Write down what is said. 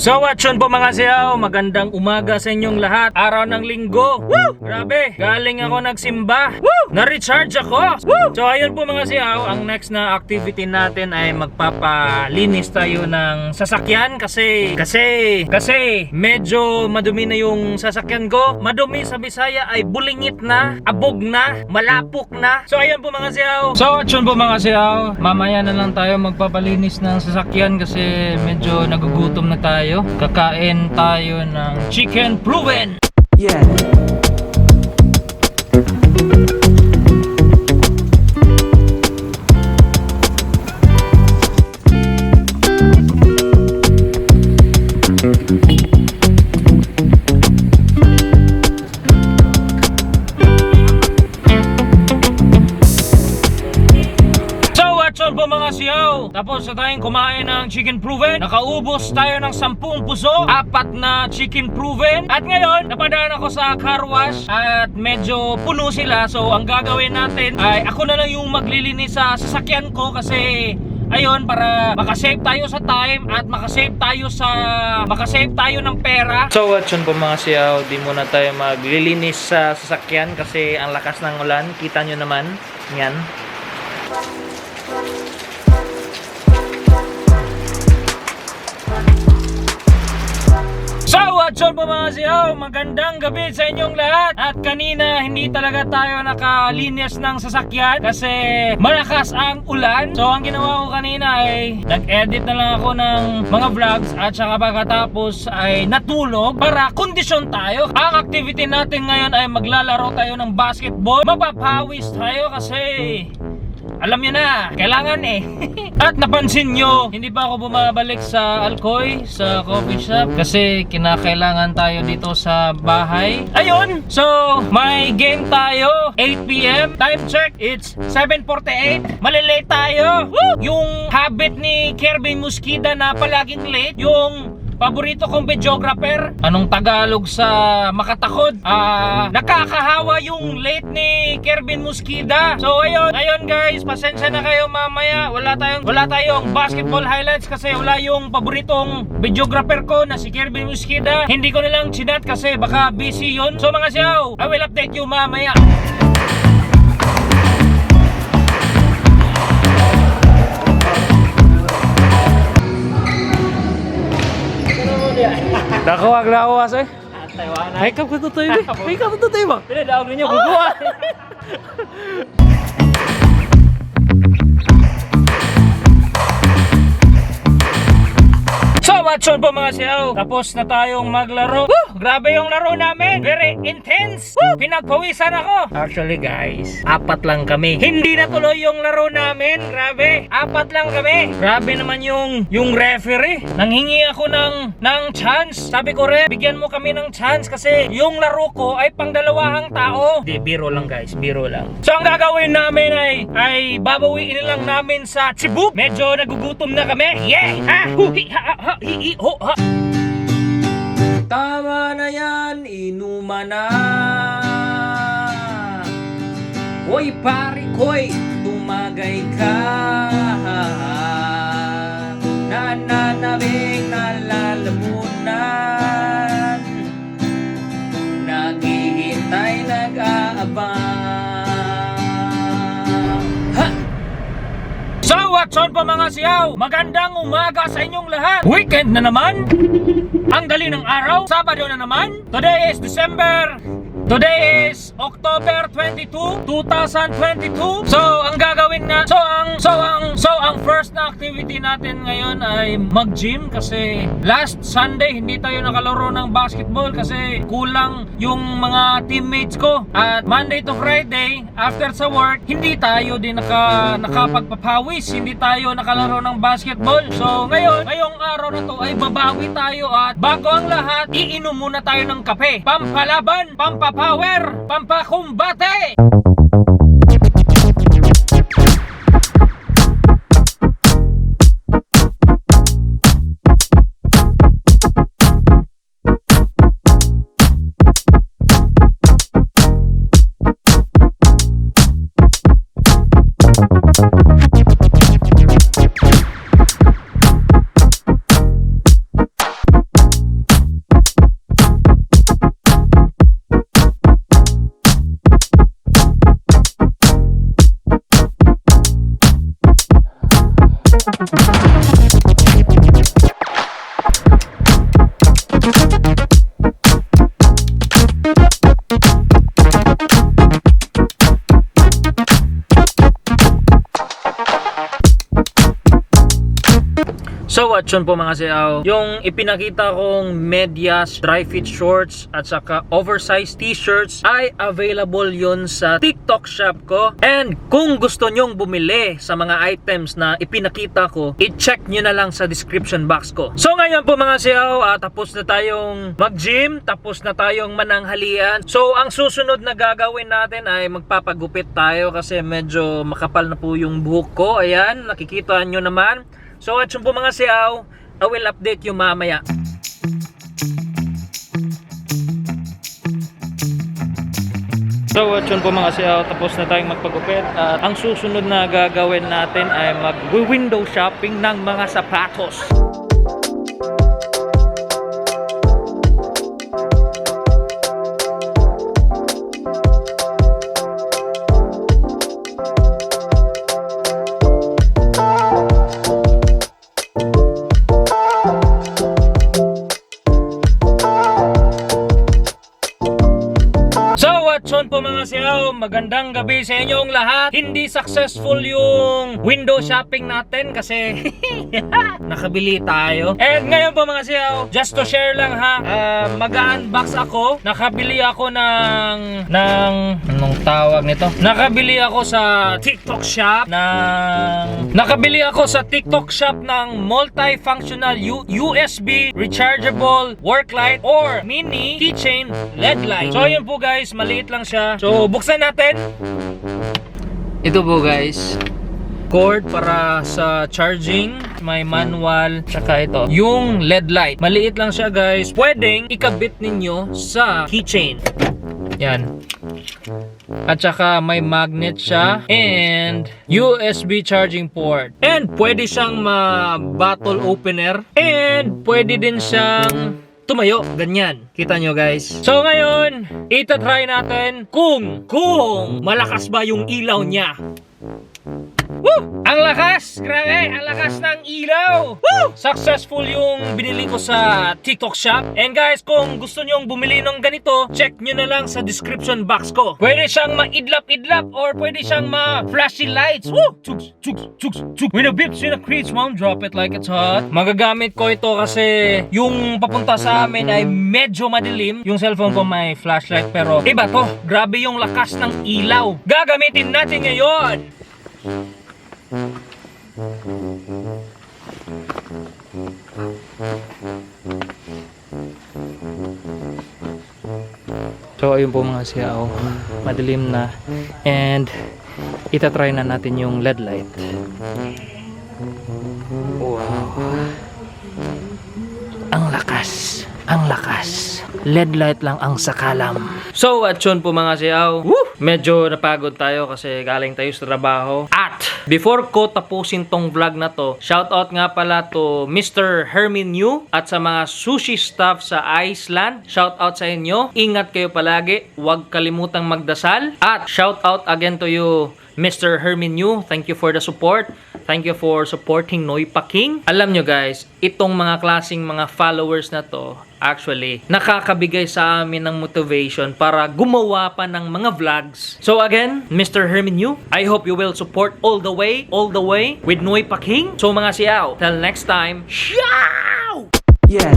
So what's yun po mga siyaw, magandang umaga sa inyong lahat. Araw ng linggo. Woo! Grabe, galing ako nagsimba. Woo! Na-recharge ako. Woo! So ayun po mga siyaw, ang next na activity natin ay magpapalinis tayo ng sasakyan kasi medyo madumi na yung sasakyan ko. Madumi sa Bisaya ay bulingit na, abog na, malapok na. So ayun po mga siyaw. So what's yun po mga siyaw, mamaya na lang tayo magpapalinis ng sasakyan kasi medyo nagugutom na tayo. Kakain tayo ng chicken proven. Yeah. Po mga siyaw, tapos na tayong kumain ng chicken proven. Nakaubos tayo ng 10 puso, 4 na chicken proven. At ngayon, napadaan ako sa car wash at medyo puno sila. So ang gagawin natin ay ako na lang yung maglilinis sa sasakyan ko kasi ayun, para makasave tayo sa time at makasave tayo ng pera. So what yun po mga siyaw, di muna tayo maglilinis sa sasakyan kasi ang lakas ng ulan. Kita nyo naman, yan. So what's up po mga siyaw, magandang gabi sa inyong lahat. At kanina hindi talaga tayo nakalinis ng sasakyan kasi malakas ang ulan. So ang ginawa ko kanina ay nag-edit na lang ako ng mga vlogs at saka pagkatapos ay natulog para kondisyon tayo. Ang activity natin ngayon ay maglalaro tayo ng basketball. Mapapawis tayo kasi alam nyo na, kailangan eh. At napansin nyo, hindi pa ako bumabalik sa Alcoy, sa coffee shop kasi kinakailangan tayo dito sa bahay. Ayun, so may game tayo 8 PM, time check, it's 7:48. Malilate tayo. Woo! Yung habit ni Kirby Musquida na palaging late, yung paborito kong videographer. Anong Tagalog sa makatakod? Nakakahawa yung late ni Kervin Musquida. So ayun guys, pasensya na kayo mamaya. Wala tayong basketball highlights kasi wala yung paboritong videographer ko na si Kervin Musquida. Hindi ko nilang chinat kasi baka busy yun. So mga siyaw, I will update you mamaya. Nakuha glawas eh. Ay kap ko tutoy ba? Ay kap ko tutoy ba? Pila daog ninyo bubuha. So what's up po mga siyaw? Tapos na tayong maglaro. Woo! Grabe yung laro namin. Very intense. Woo! Pinagpawisan ako. Actually guys, 4 lang kami. Hindi na tuloy yung laro namin. Grabe. 4 lang kami. Grabe naman yung referee. Nanghingi ako ng chance. Sabi ko bigyan mo kami ng chance kasi yung laro ko ay pang 2 tao. Di, biro lang guys. Biro lang. So ang gagawin namin ay babawiin lang namin sa Cebu. Medyo nagugutom na kami. Yeah! Ha! Hi! Ha! Ha! Hi! Ho! Ha! Tama na yan, inuman na. Hoy pari ko'y tumagay ka. Nananabing nalalamunan, naghihintay, nag-aabang. Ha! So what's on po mga siyaw? Magandang umaga sa inyong lahat. Weekend na naman. Ang dali ng araw, Sabado na naman. Today is October 22, 2022. So ang gagawin na ang first na activity natin ngayon ay mag-gym kasi last Sunday hindi tayo nakalaro ng basketball kasi kulang yung mga teammates ko. At Monday to Friday after sa work, hindi tayo din nakapagpapawis, hindi tayo nakalaro ng basketball. So ngayong araw na to ay babawi tayo at bago ang lahat, iinom muna tayo ng kape. Pampalaban, pampapower, pampakumbate! at yun po mga siyaw, yung ipinakita kong medyas, dry fit shorts at saka oversized t-shirts ay available yun sa TikTok shop ko. And kung gusto nyong bumili sa mga items na ipinakita ko, i-check nyo na lang sa description box ko. So ngayon po mga siyaw, tapos na tayong mag-gym, tapos na tayong mananghalian. So ang susunod na gagawin natin ay magpapagupit tayo kasi medyo makapal na po yung buhok ko. Ayan, nakikita nyo naman. So at yun po mga siyaw, I will update you mamaya. So at yun po mga siyaw, tapos na tayong magpagupit. At ang susunod na gagawin natin ay mag-window shopping ng mga sapatos. So po mga siyaw, magandang gabi sa inyong lahat. Hindi successful yung window shopping natin kasi nakabili tayo. And ngayon po mga siyaw, just to share lang ha, mag-unbox ako. Nakabili ako ng anong tawag nito? Nakabili ako sa TikTok shop ng multifunctional USB rechargeable work light or mini keychain LED light. So yun po guys, maliit lang siya. So buksan natin. Ito po guys, cord para sa charging, may manual, tsaka ito yung LED light. Maliit lang siya guys, pwedeng ikabit ninyo sa keychain. Yan. At saka may magnet siya and USB charging port. And pwede siyang bottle opener and pwede din siyang tumayo, ganyan. Kita nyo guys. So ngayon, itatry natin kung malakas ba yung ilaw niya. Woo! Ang lakas! Grabe! Ang lakas ng ilaw! Woo! Successful yung binili ko sa TikTok shop. And guys, kung gusto nyong bumili ng ganito, check nyo na lang sa description box ko. Pwede siyang ma-idlap-idlap or pwede siyang ma-flashy lights. Woo! Chugs! Chugs! Chugs! Chugs! When a bips, when a creeps, mom, drop it like it's hot. Magagamit ko ito kasi yung papunta sa amin ay medyo madilim. Yung cellphone ko may flashlight pero iba to. Grabe yung lakas ng ilaw. Gagamitin natin ngayon. So ayun po mga siyaw, madilim na and itatry na natin yung LED light. Wow, ang lakas, ang lakas. LED light lang ang sakalam. So at yun po mga siyaw, medyo napagod tayo kasi galing tayo sa trabaho. At before ko tapusin tong vlog na to, shoutout nga pala to Mr. Hermin Yu at sa mga sushi staff sa Iceland. Shoutout sa inyo. Ingat kayo palagi. Huwag kalimutang magdasal. At shoutout again to you, Mr. Hermin Yu. Thank you for the support. Thank you for supporting Noy Paking. Alam nyo guys, itong mga klaseng mga followers na to, actually, nakakabigay sa amin ng motivation para gumawa pa ng mga vlogs. So again, Mr. Hermin Yu, I hope you will support all the way with Noy Paking. So mga siyaw, till next time, ciao! Yeah.